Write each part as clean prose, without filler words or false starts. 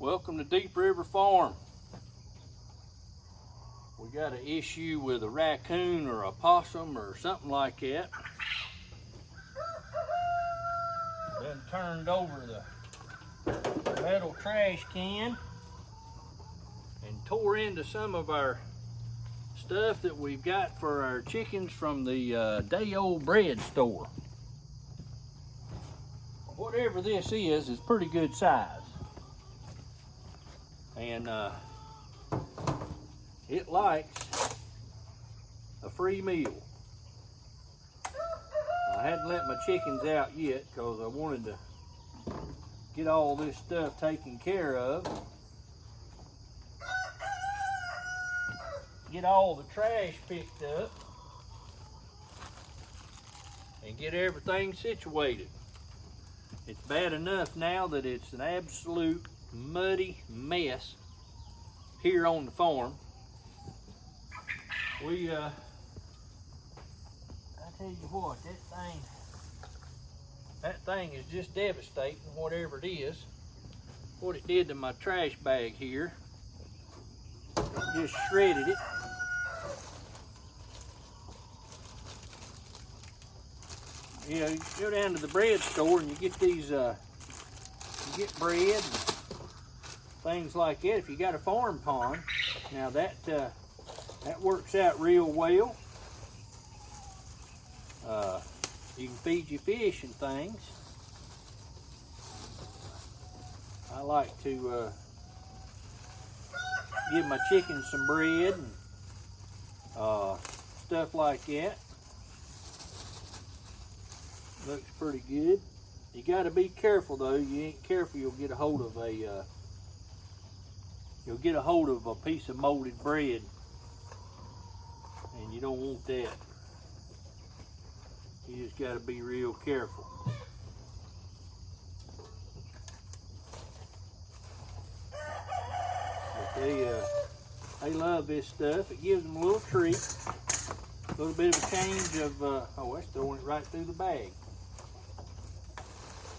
Welcome to Deep River Farm. We got an issue with a raccoon or a possum or something like that. Done turned over the metal trash can and tore into some of our stuff that we've got for our chickens from the day-old bread store. Whatever this is pretty good size. And it likes a free meal. I hadn't let my chickens out yet because I wanted to get all this stuff taken care of. Get all the trash picked up and get everything situated. It's bad enough now that it's an absolute muddy mess here on the farm. I tell you what, that thing is just devastating, whatever it is. What it did to my trash bag here, just shredded it. You know, you go down to the bread store and you get these, you get bread and things like that. If you got a farm pond, now that works out real well. You can feed your fish and things. I like to give my chickens some bread and stuff like that. Looks pretty good. You got to be careful though. You ain't careful, you'll get a hold of a piece of molded bread, and you don't want that. You just got to be real careful. But they love this stuff. It gives them a little treat, a little bit of a change of. Oh, that's throwing it right through the bag.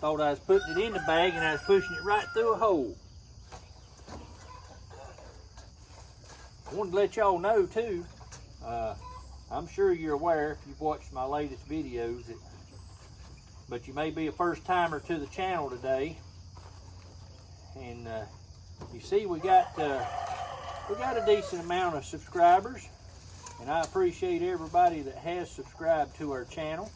Thought I was putting it in the bag and I was pushing it right through a hole. I wanted to let y'all know too, I'm sure you're aware if you've watched my latest videos, but you may be a first timer to the channel today. And you see we got a decent amount of subscribers, and I appreciate everybody that has subscribed to our channel.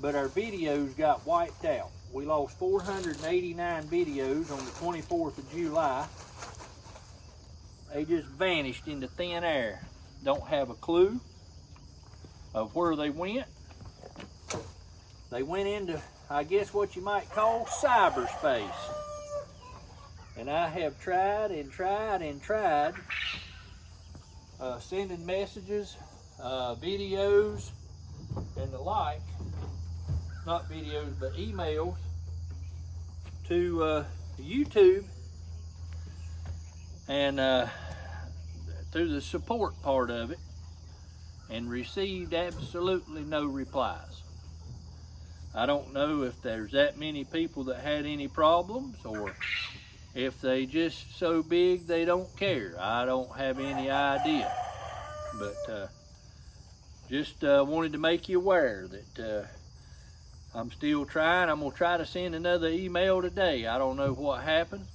But our videos got wiped out. We lost 489 videos on the 24th of July. They just vanished into thin air. Don't have a clue of where they went. They went into, I guess, what you might call cyberspace. And I have tried and tried and tried sending messages, videos, and the like. Not videos, but emails to YouTube and through the support part of it, and received absolutely no replies. I don't know if there's that many people that had any problems, or if they just so big they don't care. I don't have any idea. But just wanted to make you aware that I'm still trying. I'm going to try to send another email today. I don't know what happened.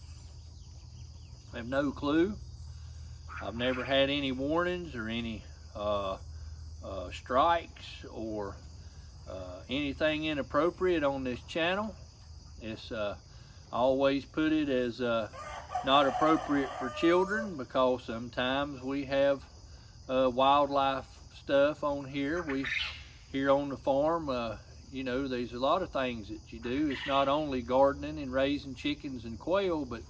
I have no clue. I've never had any warnings or any strikes or anything inappropriate on this channel. It's I always put it as not appropriate for children, because sometimes we have wildlife stuff on here. Here on the farm, you know, there's a lot of things that you do. It's not only gardening and raising chickens and quail, but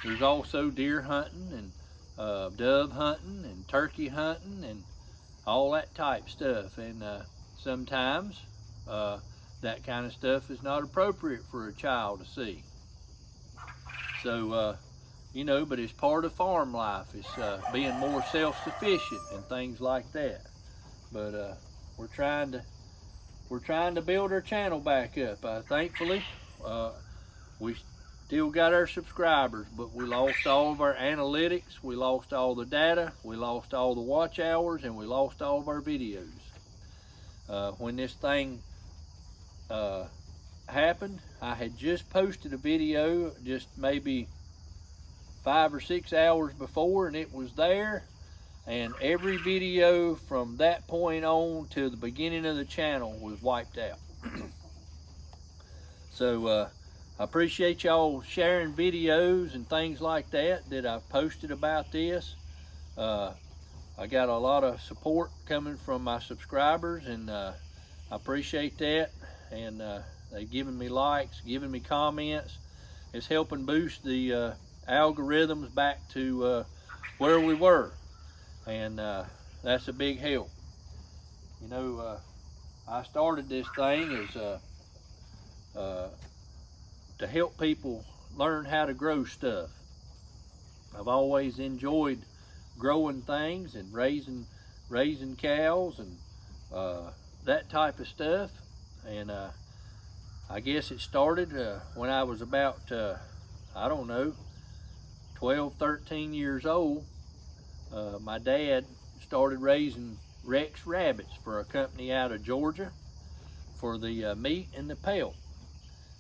there's also deer hunting and dove hunting and turkey hunting and all that type stuff. And sometimes that kind of stuff is not appropriate for a child to see. So, you know, but it's part of farm life. It's being more self-sufficient and things like that. But we're trying to build our channel back up. Thankfully, we Still got our subscribers, but we lost all of our analytics, we lost all the data, we lost all the watch hours, and we lost all of our videos. When this thing happened, I had just posted a video just maybe 5 or 6 hours before, and it was there, and every video from that point on to the beginning of the channel was wiped out. So I appreciate y'all sharing videos and things like that I've posted about this. I got a lot of support coming from my subscribers, and I appreciate that. And they've given me likes, giving me comments. It's helping boost the algorithms back to where we were, and that's a big help. You know, I started this thing as to help people learn how to grow stuff. I've always enjoyed growing things and raising cows and that type of stuff. And I guess it started when I was about I don't know, 12, 13 years old. My dad started raising Rex rabbits for a company out of Georgia for the meat and the pelt.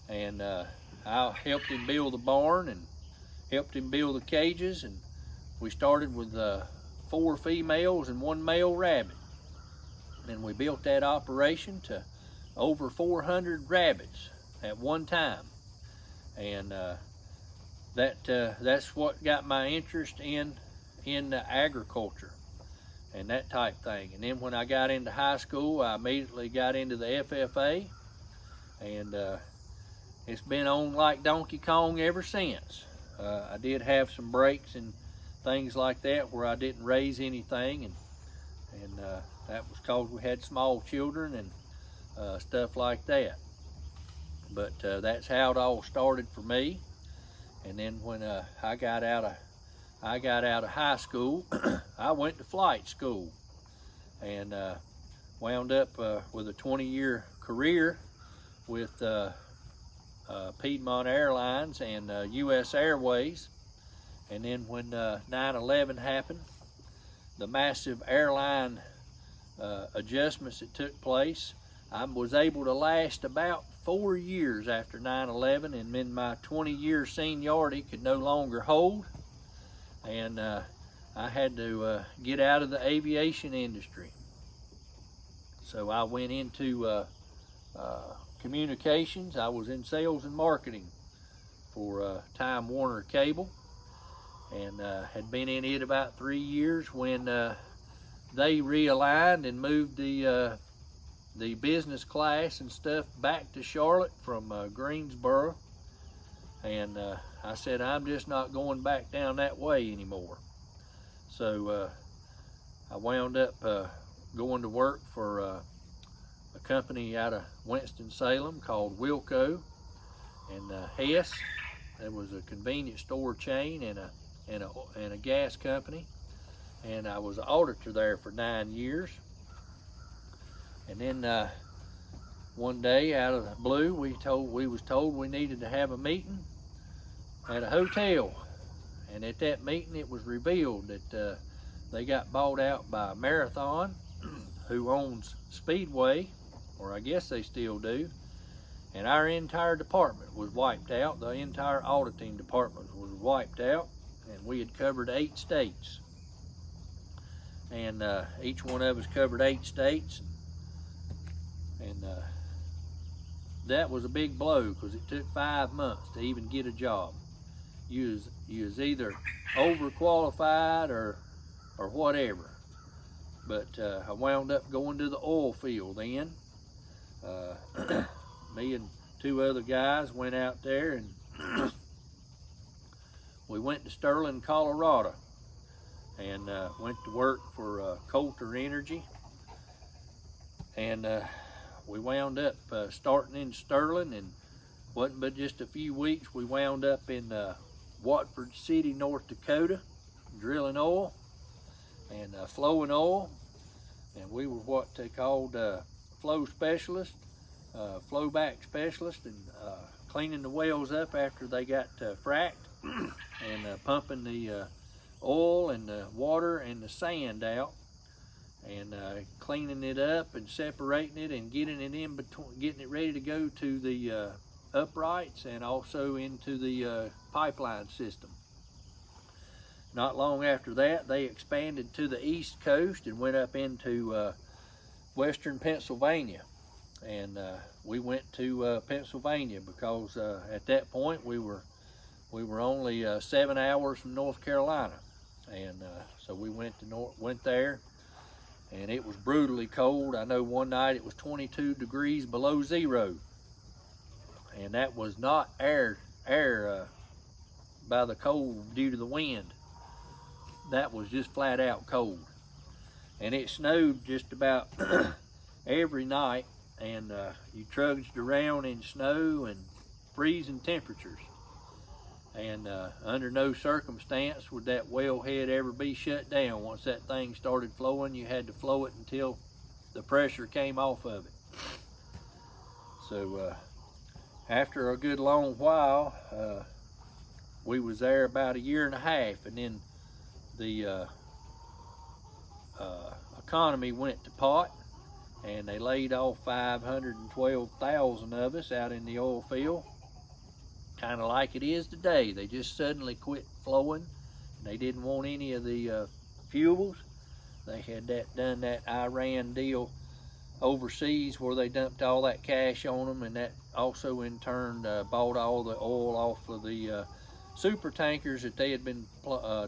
And I helped him build the barn and helped him build the cages, and we started with 4 females and 1 male rabbit. And we built that operation to over 400 rabbits at one time. And that's what got my interest in agriculture and that type thing. And then when I got into high school, I immediately got into the FFA, and it's been on like Donkey Kong ever since. I did have some breaks and things like that where I didn't raise anything, and that was because we had small children and stuff like that. But that's how it all started for me. And then when I got out of high school, I went to flight school, and wound up with a 20-year career with Piedmont Airlines and U.S. Airways. And then when 9/11 happened, the massive airline adjustments that took place, I was able to last about 4 years after 9/11, and then my 20-year seniority could no longer hold, and I had to get out of the aviation industry. So I went into communications. I was in sales and marketing for Time Warner Cable, and had been in it about 3 years when they realigned and moved the business class and stuff back to Charlotte from Greensboro. And I said, I'm just not going back down that way anymore. So I wound up going to work for a company out of Winston-Salem called Wilco and Hess. It was a convenience store chain and a gas company. And I was an auditor there for 9 years. And then one day, out of the blue, we was told we needed to have a meeting at a hotel. And at that meeting, it was revealed that they got bought out by Marathon, who owns Speedway, or I guess they still do. And our entire department was wiped out. The entire auditing department was wiped out, and we had covered 8 states. And each one of us covered 8 states. And that was a big blow, because it took 5 months to even get a job. You was either overqualified or whatever. But I wound up going to the oil field then. Me and 2 other guys went out there, and we went to Sterling, Colorado, and went to work for Coulter Energy. And we wound up starting in Sterling, and wasn't but just a few weeks we wound up in Watford City, North Dakota, drilling oil and flowing oil. And we were what they called flow specialist, flow back specialist, and cleaning the wells up after they got fracked and pumping the oil and the water and the sand out, and cleaning it up and separating it and getting it in between, getting it ready to go to the uprights and also into the pipeline system. Not long after that, they expanded to the East Coast and went up into western Pennsylvania. And we went to Pennsylvania because at that point we were only 7 hours from North Carolina, and so we went there, and it was brutally cold. I know one night it was 22 degrees below zero, and that was not air by the cold due to the wind. That was just flat out cold, and it snowed just about every night, and you trudged around in snow and freezing temperatures, and under no circumstance would that wellhead ever be shut down. Once that thing started flowing, you had to flow it until the pressure came off of it. So after a good long while, we was there about 1.5 years, and then the economy went to pot, and they laid off 512,000 of us out in the oil field, kind of like it is today. They just suddenly quit flowing, and they didn't want any of the fuels. They had done that Iran deal overseas where they dumped all that cash on them, and that also in turn bought all the oil off of the super tankers that they had been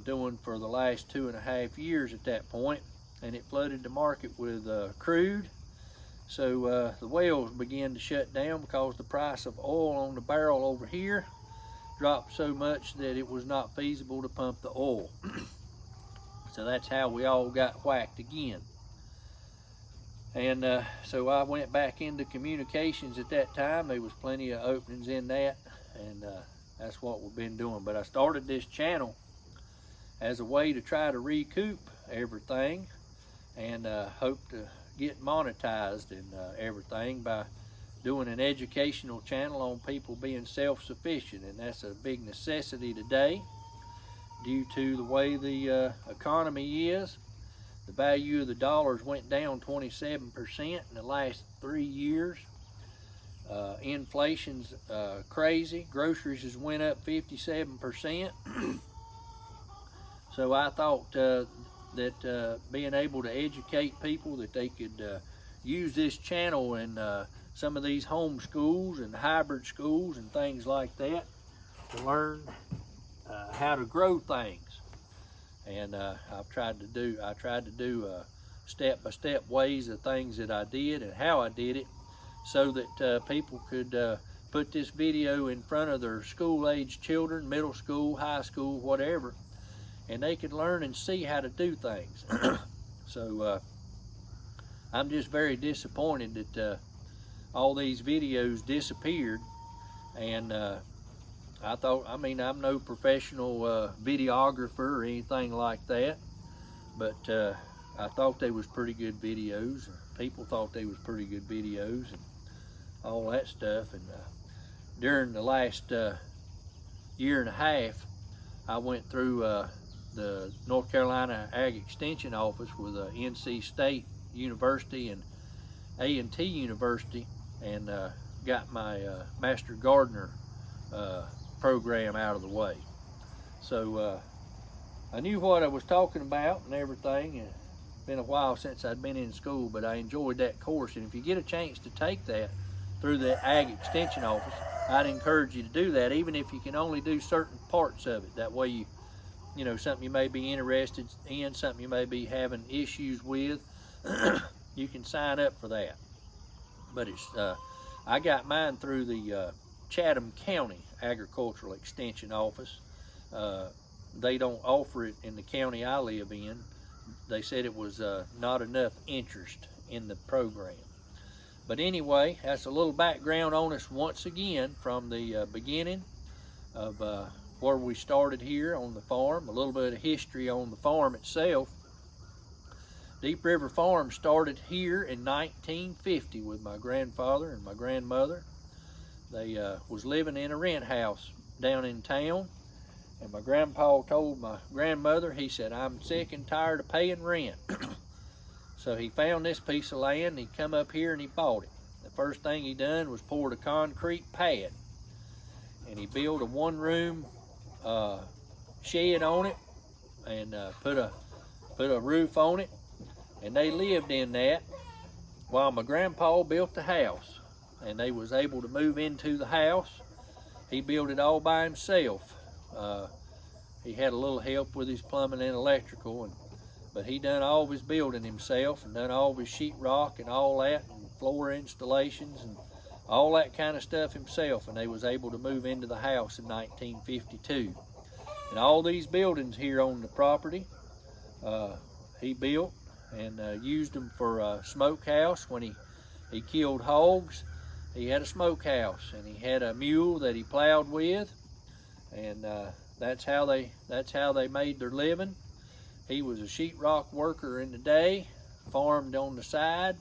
doing for the last 2.5 years at that point, and it flooded the market with crude. So the wells began to shut down because the price of oil on the barrel over here dropped so much that it was not feasible to pump the oil. So that's how we all got whacked again. And so I went back into communications at that time. There was plenty of openings in that, and that's what we've been doing. But I started this channel as a way to try to recoup everything, and hope to get monetized and everything by doing an educational channel on people being self-sufficient, and that's a big necessity today due to the way the economy is. The value of the dollars went down 27% in the last 3 years. Inflation's crazy. Groceries has went up 57%. So I thought that being able to educate people that they could use this channel in some of these home schools and hybrid schools and things like that to learn how to grow things. And I tried to do step-by-step ways of things that I did and how I did it, so that people could put this video in front of their school-age children, middle school, high school, whatever, and they could learn and see how to do things. So I'm just very disappointed that all these videos disappeared, and I mean, I'm no professional videographer or anything like that, but I thought they was pretty good videos. People thought they was pretty good videos and all that stuff. And during the last 1.5 years, I went through the North Carolina Ag Extension Office with NC State University and A&T University, and got my Master Gardener program out of the way. So I knew what I was talking about and everything. It's been a while since I'd been in school, but I enjoyed that course, and if you get a chance to take that through the Ag Extension Office, I'd encourage you to do that, even if you can only do certain parts of it. That way you know, something you may be interested in, something you may be having issues with, you can sign up for that. But it's I got mine through the Chatham County Agricultural Extension Office. They don't offer it in the county I live in. They said it was not enough interest in the program. But anyway, that's a little background on us once again from the beginning of where we started here on the farm, a little bit of history on the farm itself. Deep River Farm started here in 1950 with my grandfather and my grandmother. They was living in a rent house down in town, and my grandpa told my grandmother, he said, I'm sick and tired of paying rent. So he found this piece of land, and he come up here and he bought it. The first thing he done was poured a concrete pad, and he built a one-room shed on it, and put a roof on it, and they lived in that while my grandpa built the house. And they was able to move into the house. He built it all by himself. He had a little help with his plumbing and electrical, but he done all of his building himself, and done all of his sheetrock and all that, and floor installations and all that kind of stuff himself. And they was able to move into the house in 1952. And all these buildings here on the property, he built and used them for a smokehouse. When he killed hogs, he had a smokehouse, and he had a mule that he plowed with, and that's how they made their living. He was a sheetrock worker in the day, farmed on the side,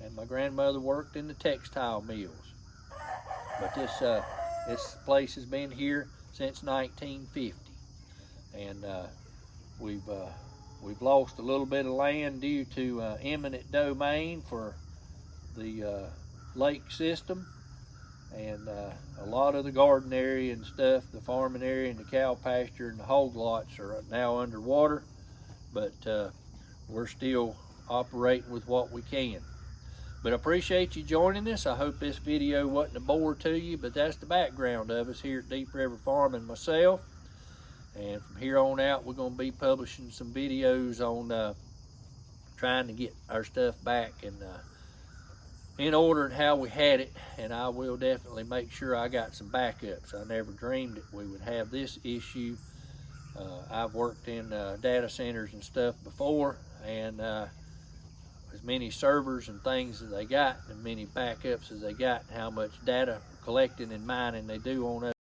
and my grandmother worked in the textile mills. But this place has been here since 1950, and we've lost a little bit of land due to eminent domain for the lake system, and a lot of the garden area and stuff, the farming area and the cow pasture and the hog lots are now underwater, but we're still operating with what we can. But I appreciate you joining us. I hope this video wasn't a bore to you, but that's the background of us here at Deep River Farming myself. And from here on out, we're going to be publishing some videos on trying to get our stuff back and in order and how we had it. And I will definitely make sure I got some backups. I never dreamed that we would have this issue. I've worked in data centers and stuff before, and as many servers and things as they got, and many backups as they got, and how much data collecting and mining they do on us.